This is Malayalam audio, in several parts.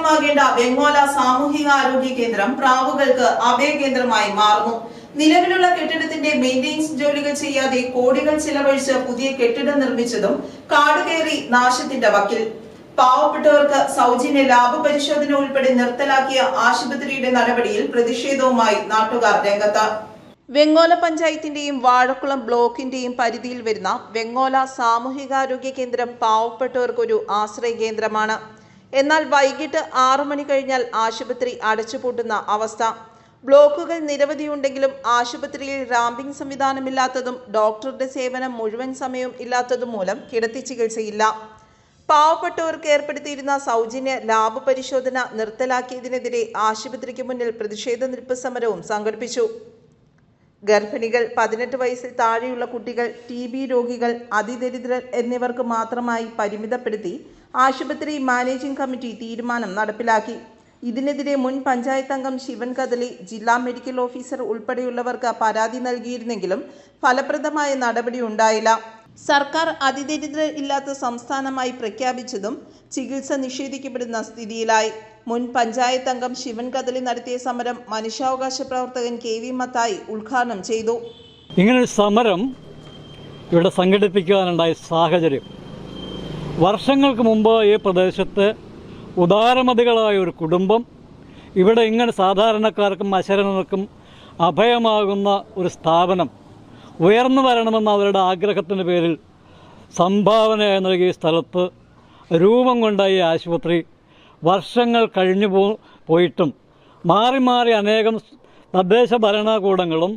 സജീവമാകേണ്ട വെങ്ങോല സാമൂഹികാരോഗ്യ കേന്ദ്രം പ്രാവുകൾക്ക് അഭയകേന്ദ്രമായി മാറുന്നു. നിലവിലുള്ള കെട്ടിടത്തിന്റെ മെയിന്റനൻസ് ജോലികൾ ചെയ്യാതെ കോടികൾ ചിലവഴിച്ച് പുതിയ കെട്ടിടം നിർമ്മിച്ചതും കാടുകയറി നാശത്തിന്റെ വക്കിൽ. പാവപ്പെട്ടവർക്ക് സൗജന്യ ലാഭ പരിശോധന ഉൾപ്പെടെ നിർത്തലാക്കിയ ആശുപത്രിയുടെ നടപടിയിൽ പ്രതിഷേധവുമായി നാട്ടുകാർ രംഗത്ത്. വെങ്ങോല പഞ്ചായത്തിന്റെയും വാഴക്കുളം ബ്ലോക്കിന്റെയും പരിധിയിൽ വരുന്ന വെങ്ങോല സാമൂഹികാരോഗ്യ കേന്ദ്രം പാവപ്പെട്ടവർക്കൊരു ആശ്രയ കേന്ദ്രമാണ്. എന്നാൽ വൈകിട്ട് 6 മണി കഴിഞ്ഞാൽ ആശുപത്രി അടച്ചുപൂട്ടുന്ന അവസ്ഥ. ബ്ലോക്കുകൾ നിരവധിയുണ്ടെങ്കിലും ആശുപത്രിയിൽ റാമ്പിംഗ് സംവിധാനമില്ലാത്തതും ഡോക്ടറുടെ സേവനം മുഴുവൻ സമയവും ഇല്ലാത്തതും മൂലം കിടത്തി ചികിത്സയില്ല. പാവപ്പെട്ടവർക്ക് ഏർപ്പെടുത്തിയിരുന്ന സൗജന്യ ലാഭ പരിശോധന നിർത്തലാക്കിയതിനെതിരെ ആശുപത്രിക്ക് മുന്നിൽ പ്രതിഷേധ നിൽപ്പ് സമരവും സംഘടിപ്പിച്ചു. ഗർഭിണികൾ, 18 വയസ്സിൽ താഴെയുള്ള കുട്ടികൾ, TB രോഗികൾ, അതിദരിദ്രർ എന്നിവർക്ക് മാത്രമായി പരിമിതപ്പെടുത്തി ആശുപത്രി മാനേജിംഗ് കമ്മിറ്റി തീരുമാനം നടപ്പിലാക്കി. ഇതിനെതിരെ മുൻ പഞ്ചായത്ത് അംഗം ശിവൻ കദലി, ജില്ലാ മെഡിക്കൽ ഓഫീസർ ഉൾപ്പെടെയുള്ളവർക്ക് പരാതി നൽകിയിരുന്നെങ്കിലും ഫലപ്രദമായ നടപടി ഉണ്ടായില്ല. സർക്കാർ അതിദരിദ്രർ ഇല്ലാത്ത സംസ്ഥാനമായി പ്രഖ്യാപിച്ചതും ചികിത്സ നിഷേധിക്കപ്പെടുന്ന സ്ഥിതിയിലായി. മുൻ പഞ്ചായത്ത് അംഗം ശിവൻ കദലി നടത്തിയ സമരം മനുഷ്യാവകാശ പ്രവർത്തകൻ KV മത്തായി ഉദ്ഘാടനം ചെയ്തു. ഇങ്ങനൊരു സമരം ഇവിടെ സംഘടിപ്പിക്കാനുണ്ടായ സാഹചര്യം, വർഷങ്ങൾക്ക് മുമ്പ് ഈ പ്രദേശത്ത് ഉദാരമതികളായ ഒരു കുടുംബം ഇവിടെ ഇങ്ങനെ സാധാരണക്കാർക്കും അശരണർക്കും അഭയമാകുന്ന ഒരു സ്ഥാപനം ഉയർന്നു വരണമെന്ന അവരുടെ ആഗ്രഹത്തിൻ്റെ പേരിൽ സംഭാവനയായി നൽകിയ സ്ഥലത്ത് രൂപം കൊണ്ട ഈ ആശുപത്രി വർഷങ്ങൾ കഴിഞ്ഞു പോയിട്ടും മാറി മാറി അനേകം തദ്ദേശ ഭരണകൂടങ്ങളും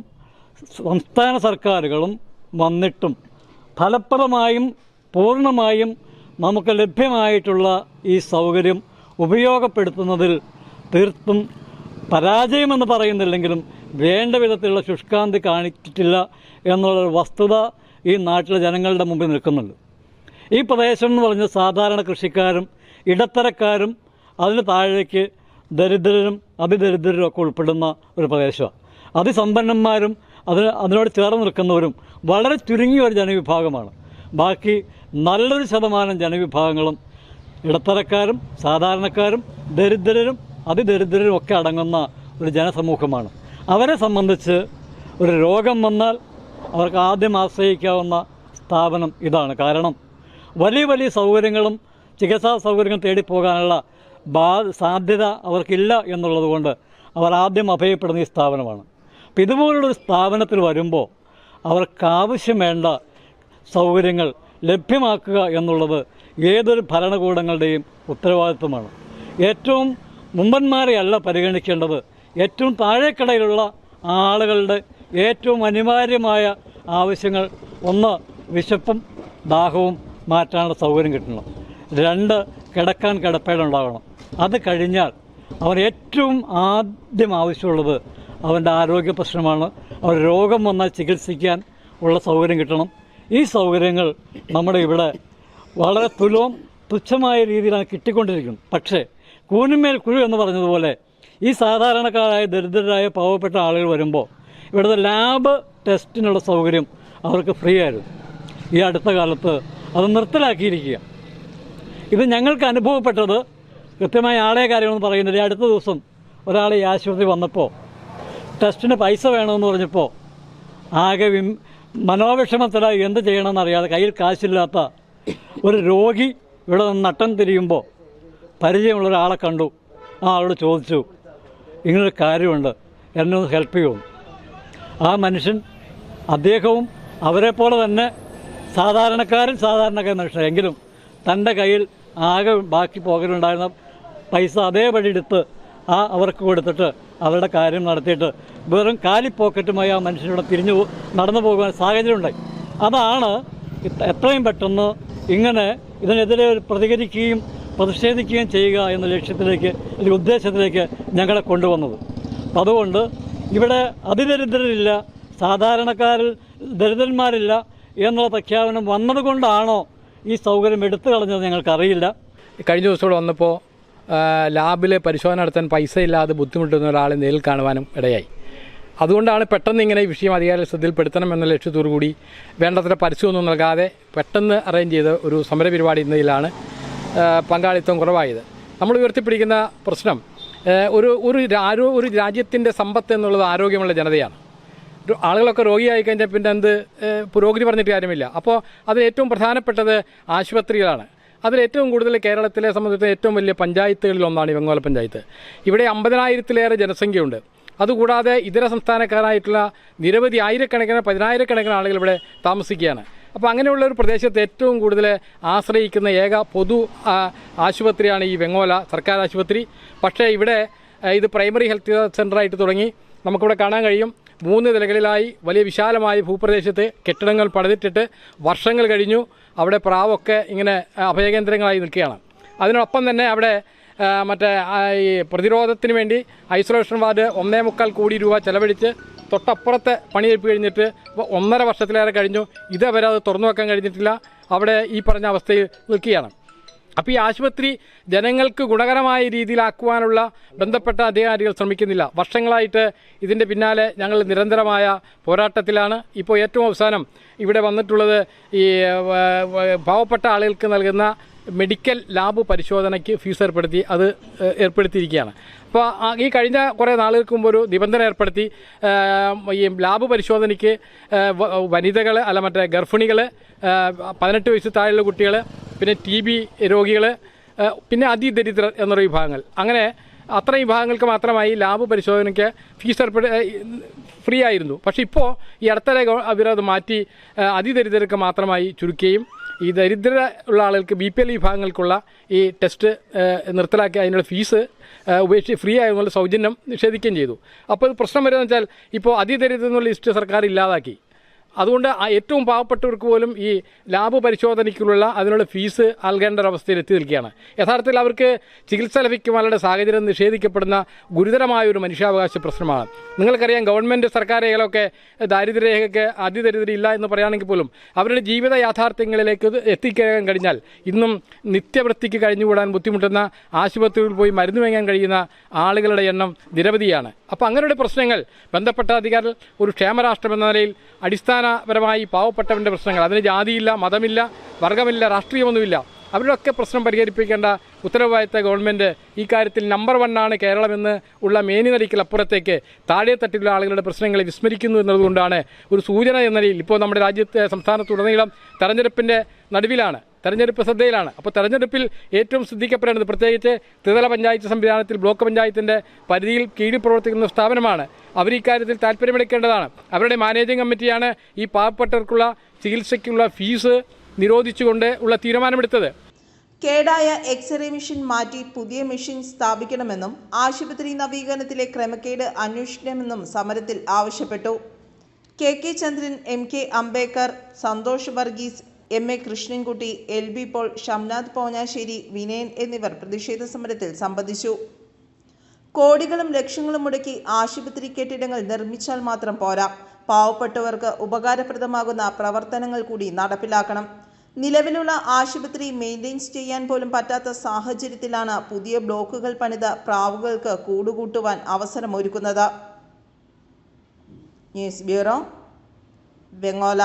സംസ്ഥാന സർക്കാരുകളും വന്നിട്ടും ഫലപ്രദമായും പൂർണ്ണമായും നമുക്ക് ലഭ്യമായിട്ടുള്ള ഈ സൗകര്യം ഉപയോഗപ്പെടുത്തുന്നതിൽ തീർത്തും പരാജയമെന്ന് പറയുന്നില്ലെങ്കിലും വേണ്ട വിധത്തിലുള്ള ശുഷ്കാന്തി കാണിച്ചിട്ടില്ല എന്നുള്ളൊരു വസ്തുത ഈ നാട്ടിലെ ജനങ്ങളുടെ മുമ്പിൽ നിൽക്കുന്നുണ്ട്. ഈ പ്രദേശം എന്ന് പറഞ്ഞാൽ സാധാരണ കൃഷിക്കാരും ഇടത്തരക്കാരും അതിന് താഴേക്ക് ദരിദ്രരും അതിദരിദ്രരും ഒക്കെ ഉൾപ്പെടുന്ന ഒരു പ്രദേശമാണ്. അതിസമ്പന്നന്മാരും അതിനോട് ചേർന്ന് നിൽക്കുന്നവരും വളരെ ചുരുങ്ങിയ ഒരു ജനവിഭാഗമാണ്. ബാക്കി നല്ലൊരു ശതമാനം ജനവിഭാഗങ്ങളും ഇടത്തരക്കാരും സാധാരണക്കാരും ദരിദ്രരും അതിദരിദ്രരും ഒക്കെ അടങ്ങുന്ന ഒരു ജനസമൂഹമാണ്. അവരെ സംബന്ധിച്ച് ഒരു രോഗം വന്നാൽ അവർക്ക് ആദ്യം ആശ്രയിക്കാവുന്ന സ്ഥാപനം ഇതാണ്. കാരണം വലിയ വലിയ സൗകര്യങ്ങളും ചികിത്സാ സൗകര്യങ്ങളും തേടിപ്പോകാനുള്ള സാധ്യത അവർക്കില്ല എന്നുള്ളത് കൊണ്ട് അവർ ആദ്യം അഭയപ്പെടുന്ന ഈ സ്ഥാപനമാണ്. അപ്പം ഇതുപോലുള്ളൊരു സ്ഥാപനത്തിൽ വരുമ്പോൾ അവർക്കാവശ്യം വേണ്ട സൗകര്യങ്ങൾ ലഭ്യമാക്കുക എന്നുള്ളത് ഏതൊരു ഭരണകൂടങ്ങളുടെയും ഉത്തരവാദിത്വമാണ്. ഏറ്റവും മുമ്പന്മാരെയല്ല പരിഗണിക്കേണ്ടത്, ഏറ്റവും താഴേക്കടയിലുള്ള ആളുകളുടെ ഏറ്റവും അനിവാര്യമായ ആവശ്യങ്ങൾ. ഒന്ന്, വിശപ്പും ദാഹവും മാറ്റാനുള്ള സൗകര്യം കിട്ടണം. 2, കിടക്കാൻ കിടപ്പേടുണ്ടാകണം. അത് കഴിഞ്ഞാൽ അവൻ ഏറ്റവും ആദ്യം ആവശ്യമുള്ളത് അവൻ്റെ ആരോഗ്യ പ്രശ്നമാണ്. അവർ രോഗം വന്നാൽ ചികിത്സിക്കാൻ ഉള്ള സൗകര്യം കിട്ടണം. ഈ സൗകര്യങ്ങൾ നമ്മുടെ ഇവിടെ വളരെ തുച്ഛമായ രീതിയിലാണ് കിട്ടിക്കൊണ്ടിരിക്കുന്നത്. പക്ഷേ കൂനുമേൽ കുഴു എന്ന് പറഞ്ഞതുപോലെ ഈ സാധാരണക്കാരായ ദരിദ്രരായ പാവപ്പെട്ട ആളുകൾ വരുമ്പോൾ ഇവിടുത്തെ ലാബ് ടെസ്റ്റിനുള്ള സൗകര്യം അവർക്ക് ഫ്രീ ആയിരുന്നു. ഈ അടുത്ത കാലത്ത് അത് നിർത്തലാക്കിയിരിക്കുക. ഇത് ഞങ്ങൾക്ക് അനുഭവപ്പെട്ടത്, കൃത്യമായ ആളെ കാര്യമെന്ന് പറയുന്നില്ല. അടുത്ത ദിവസം ഒരാൾ ഈ ആശുപത്രി വന്നപ്പോൾ ടെസ്റ്റിന് പൈസ വേണമെന്ന് പറഞ്ഞപ്പോൾ ആകെ മനോവിഷമത്തിലായി എന്ത് ചെയ്യണമെന്നറിയാതെ കയ്യിൽ കാശില്ലാത്ത ഒരു രോഗി ഇവിടെ നിന്ന് നട്ടം തിരിയുമ്പോൾ പരിചയമുള്ള ഒരാളെ കണ്ടു. ആ ആളോട് ചോദിച്ചു, ഇങ്ങനൊരു കാര്യമുണ്ട്, എന്നെ ഒന്ന് ഹെൽപ്പ് ചെയ്യുമെന്ന്. ആ മനുഷ്യൻ, അദ്ദേഹവും അവരെപ്പോലെ തന്നെ സാധാരണക്കാരൻ മനുഷ്യരെങ്കിലും തൻ്റെ കയ്യിൽ ആകെ ബാക്കി പോകലുണ്ടായിരുന്ന പൈസ അതേപടി എടുത്ത് അവർക്ക് കൊടുത്തിട്ട് അവരുടെ കാര്യം നടത്തിയിട്ട് വെറും കാലിപ്പോക്കറ്റുമായി ആ മനുഷ്യനോട് നടന്നു പോകുവാൻ സാഹചര്യം ഉണ്ടായി. അതാണ് എത്രയും പെട്ടെന്ന് ഇങ്ങനെ ഇതിനെതിരെ പ്രതികരിക്കുകയും പ്രതിഷേധിക്കുകയും ചെയ്യുക എന്ന ലക്ഷ്യത്തിലേക്ക് അല്ലെങ്കിൽ ഉദ്ദേശത്തിലേക്ക് ഞങ്ങളെ കൊണ്ടുവന്നത്. അതുകൊണ്ട് ഇവിടെ അതിദരിദ്രരില്ല, സാധാരണക്കാരിൽ ദരിദ്രന്മാരില്ല എന്നുള്ള പ്രഖ്യാപനം വന്നതുകൊണ്ടാണോ ഈ സൗകര്യം എടുത്തു കളഞ്ഞത് ഞങ്ങൾക്കറിയില്ല. കഴിഞ്ഞ ദിവസം ഇവിടെ വന്നപ്പോൾ ലാബിൽ പരിശോധന നടത്താൻ പൈസ ഇല്ലാതെ ബുദ്ധിമുട്ടുന്ന ഒരാളെ നേരിൽ കാണുവാനും ഇടയായി. അതുകൊണ്ടാണ് പെട്ടെന്ന് ഇങ്ങനെ ഈ വിഷയം അധികാരികൾ ശ്രദ്ധയിൽപ്പെടുത്തണം എന്ന ലക്ഷ്യത്തോടു കൂടി വേണ്ടത്ര പരസ്യമൊന്നും നൽകാതെ പെട്ടെന്ന് അറേഞ്ച് ചെയ്ത ഒരു സമരപരിപാടി ഇന്നതിലാണ് പങ്കാളിത്തം കുറവായത്. നമ്മൾ ഉയർത്തിപ്പിടിക്കുന്ന പ്രശ്നം ഒരു രാജ്യത്തിൻ്റെ സമ്പത്ത് എന്നുള്ളത് ആരോഗ്യമുള്ള ജനതയാണ്. ആളുകളൊക്കെ രോഗിയായി കഴിഞ്ഞാൽ പിന്നെ പുരോഗതി പറഞ്ഞിട്ട് കാര്യമില്ല. അപ്പോൾ അതിൽ ഏറ്റവും പ്രധാനപ്പെട്ടത് ആശുപത്രികളാണ്. അതിലേറ്റവും കൂടുതൽ കേരളത്തിലെ സംബന്ധിച്ച് ഏറ്റവും വലിയ പഞ്ചായത്തുകളിൽ ഒന്നാണ് ഈ വെങ്ങോല പഞ്ചായത്ത്. ഇവിടെ 50,000-ലേറെ ജനസംഖ്യയുണ്ട്. അതുകൂടാതെ ഇതര സംസ്ഥാനക്കാരായിട്ടുള്ള നിരവധി ആയിരക്കണക്കിന് 10,000-കണക്കിന് ആളുകൾ ഇവിടെ താമസിക്കുകയാണ്. അപ്പോൾ അങ്ങനെയുള്ള ഒരു പ്രദേശത്ത് ഏറ്റവും കൂടുതൽ ആശ്രയിക്കുന്ന ഏക പൊതു ആശുപത്രിയാണ് ഈ വെങ്ങോല സർക്കാർ ആശുപത്രി. പക്ഷേ ഇവിടെ ഇത് പ്രൈമറി ഹെൽത്ത് സെൻ്ററായിട്ട് തുടങ്ങി. നമുക്കിവിടെ കാണാൻ കഴിയും 3 നിലകളിലായി വലിയ വിശാലമായ ഭൂപ്രദേശത്ത് കെട്ടിടങ്ങൾ പണിതിട്ടിട്ട് വർഷങ്ങൾ കഴിഞ്ഞു. അവിടെ പ്രാവൊക്കെ ഇങ്ങനെ അഭയകേന്ദ്രങ്ങളായി നിൽക്കുകയാണ്. അതിനൊപ്പം തന്നെ അവിടെ ഈ പ്രതിരോധത്തിന് വേണ്ടി ഐസൊലേഷൻ വാർഡ് 1.25 കോടി രൂപ ചെലവഴിച്ച് തൊട്ടപ്പുറത്തെ പണിയെടുപ്പ് കഴിഞ്ഞിട്ട് 1.5 വർഷത്തിലേറെ കഴിഞ്ഞു. ഇതേവരെ അത് തുറന്നു വെക്കാൻ കഴിഞ്ഞിട്ടില്ല. അവിടെ ഈ പറഞ്ഞ അവസ്ഥയിൽ നിൽക്കുകയാണ്. അപ്പോൾ ഈ ആശുപത്രി ജനങ്ങൾക്ക് ഗുണകരമായ രീതിയിലാക്കുവാനുള്ള ബന്ധപ്പെട്ട അധികാരികൾ ശ്രമിക്കുന്നില്ല. വർഷങ്ങളായിട്ട് ഇതിൻ്റെ പിന്നാലെ ഞങ്ങൾ നിരന്തരമായ പോരാട്ടത്തിലാണ്. ഇപ്പോൾ ഏറ്റവും അവസാനം ഇവിടെ വന്നിട്ടുള്ളത് ഈ പാവപ്പെട്ട ആളുകൾക്ക് നൽകുന്ന മെഡിക്കൽ ലാബ് പരിശോധനയ്ക്ക് ഫീസ് ഏർപ്പെടുത്തിയിരിക്കുകയാണ്. അപ്പോൾ ഈ കഴിഞ്ഞ കുറേ നാളുകൾക്ക് മുമ്പ് ഒരു നിബന്ധന ഏർപ്പെടുത്തി. ഈ ലാബ് പരിശോധനയ്ക്ക് വനിതകൾ ഗർഭിണികൾ, 18 വയസ്സ് താഴെയുള്ള കുട്ടികൾ, പിന്നെ TB രോഗികൾ, പിന്നെ അതിദരിദ്രർ എന്നൊരു വിഭാഗങ്ങൾ, അങ്ങനെ അത്രയും വിഭാഗങ്ങൾക്ക് മാത്രമായി ലാബ് പരിശോധനയ്ക്ക് ഫീസ് ഫ്രീ ആയിരുന്നു. പക്ഷേ ഇപ്പോൾ ഈ അടുത്തിടെ അവരത് മാറ്റി അതിദരിദ്രർക്ക് മാത്രമായി ചുരുക്കുകയും ഈ ദരിദ്ര ഉള്ള ആളുകൾക്ക് BPL വിഭാഗങ്ങൾക്കുള്ള ഈ ടെസ്റ്റ് നിർത്തലാക്കി അതിനുള്ള ഫീസ് ഫ്രീ ആയതുകൊണ്ട് സൗജന്യം നിഷേധിക്കുകയും ചെയ്തു. അപ്പോൾ ഇത് പ്രശ്നം വരുന്നത് വെച്ചാൽ ഇപ്പോൾ അതിദരിദ്രം എന്നുള്ള ലിസ്റ്റ് സർക്കാർ ഇല്ലാതാക്കി. അതുകൊണ്ട് ഏറ്റവും പാവപ്പെട്ടവർക്ക് പോലും ഈ ലാബ് പരിശോധനയ്ക്കുള്ള അതിനുള്ള ഫീസ് നൽകേണ്ട ഒരവസ്ഥയിൽ എത്തി നിൽക്കുകയാണ്. യഥാർത്ഥത്തിൽ അവർക്ക് ചികിത്സ ലഭിക്കുവാനുള്ള സാഹചര്യം നിഷേധിക്കപ്പെടുന്ന ഗുരുതരമായ ഒരു മനുഷ്യാവകാശ പ്രശ്നമാണ്. നിങ്ങൾക്കറിയാം, ഗവൺമെൻറ് സർക്കാരുകളൊക്കെ ദാരിദ്ര്യരേഖയ്ക്ക് അതിദരിദ്രം ഇല്ല എന്ന് പറയുകയാണെങ്കിൽ പോലും അവരുടെ ജീവിത യാഥാർത്ഥ്യങ്ങളിലേക്ക് എത്തിക്കാൻ കഴിഞ്ഞാൽ ഇന്നും നിത്യവൃത്തിക്ക് കഴിഞ്ഞുകൂടാൻ ബുദ്ധിമുട്ടുന്ന ആശുപത്രികളിൽ പോയി മരുന്ന് വാങ്ങാൻ കഴിയുന്ന ആളുകളുടെ എണ്ണം നിരവധിയാണ്. അപ്പോൾ അങ്ങനെയുള്ള പ്രശ്നങ്ങൾ ബന്ധപ്പെട്ട അധികാരികൾ ഒരു ക്ഷേമരാഷ്ട്രം എന്ന നിലയിൽ അടിസ്ഥാനപരമായി പാവപ്പെട്ടവൻ്റെ പ്രശ്നങ്ങൾ, അതിന് ജാതിയില്ല, മതമില്ല, വർഗമില്ല, രാഷ്ട്രീയമൊന്നുമില്ല, അവരുടെയൊക്കെ പ്രശ്നം പരിഹരിപ്പിക്കേണ്ട ഉത്തരവാദിത്ത ഗവൺമെൻറ് ഈ കാര്യത്തിൽ നമ്പർ 1 ആണ് കേരളമെന്ന് ഉള്ള മേനിനടിക്കലപ്പുറത്തേക്ക് താഴെ തട്ടിലുള്ള ആളുകളുടെ പ്രശ്നങ്ങളെ വിസ്മരിക്കുന്നു എന്നതുകൊണ്ടാണ് ഒരു സൂചന എന്ന നിലയിൽ ഇപ്പോൾ നമ്മുടെ രാജ്യത്തെ സംസ്ഥാനത്തുടനീളം തെരഞ്ഞെടുപ്പിൻ്റെ നടുവിലാണ്, തെരഞ്ഞെടുപ്പ് ശ്രദ്ധയിലാണ്. അപ്പോൾ തെരഞ്ഞെടുപ്പിൽ ഏറ്റവും ശ്രദ്ധിക്കപ്പെടേണ്ടത് പ്രത്യേകിച്ച് ത്രിതല പഞ്ചായത്ത് സംവിധാനത്തിൽ ബ്ലോക്ക് പഞ്ചായത്തിൻ്റെ പരിധിയിൽ കീഴിൽ പ്രവർത്തിക്കുന്ന സ്ഥാപനമാണ്. അവർ ഇക്കാര്യത്തിൽ താല്പര്യമെടുക്കേണ്ടതാണ്. അവരുടെ മാനേജിംഗ് കമ്മിറ്റിയാണ് ഈ പാവപ്പെട്ടവർക്കുള്ള ചികിത്സയ്ക്കുള്ള ഫീസ് നിരോധിച്ചുകൊണ്ട് ഉള്ള തീരുമാനമെടുത്തത്. കേടായ എക്സ്റേ മെഷീൻ മാറ്റി പുതിയ മെഷീൻ സ്ഥാപിക്കണമെന്നും ആശുപത്രി നവീകരണത്തിലെ ക്രമക്കേട് അന്വേഷിക്കണമെന്നും സമരത്തിൽ ആവശ്യപ്പെട്ടു. KK Chandran, MK Ambedkar, Santhosh Varghese, MA Krishnankutty, LB Paul, Shamnath Ponjassery, Vinayan എന്നിവർ പ്രതിഷേധ സമരത്തിൽ സംബന്ധിച്ചു. കോടികളും ലക്ഷങ്ങളും മുടക്കി ആശുപത്രി കെട്ടിടങ്ങൾ നിർമ്മിച്ചാൽ മാത്രം പോരാ, പാവപ്പെട്ടവർക്ക് ഉപകാരപ്രദമാകുന്ന പ്രവർത്തനങ്ങൾ കൂടി നടപ്പിലാക്കണം. നിലവിലുള്ള ആശുപത്രി മെയിൻ്റെയിൻസ് ചെയ്യാൻ പോലും പറ്റാത്ത സാഹചര്യത്തിലാണ് പുതിയ ബ്ലോക്കുകൾ പണിത പ്രാവുകൾക്ക് കൂടുകൂട്ടുവാൻ അവസരമൊരുക്കുന്നത്. News bureau, Vengola.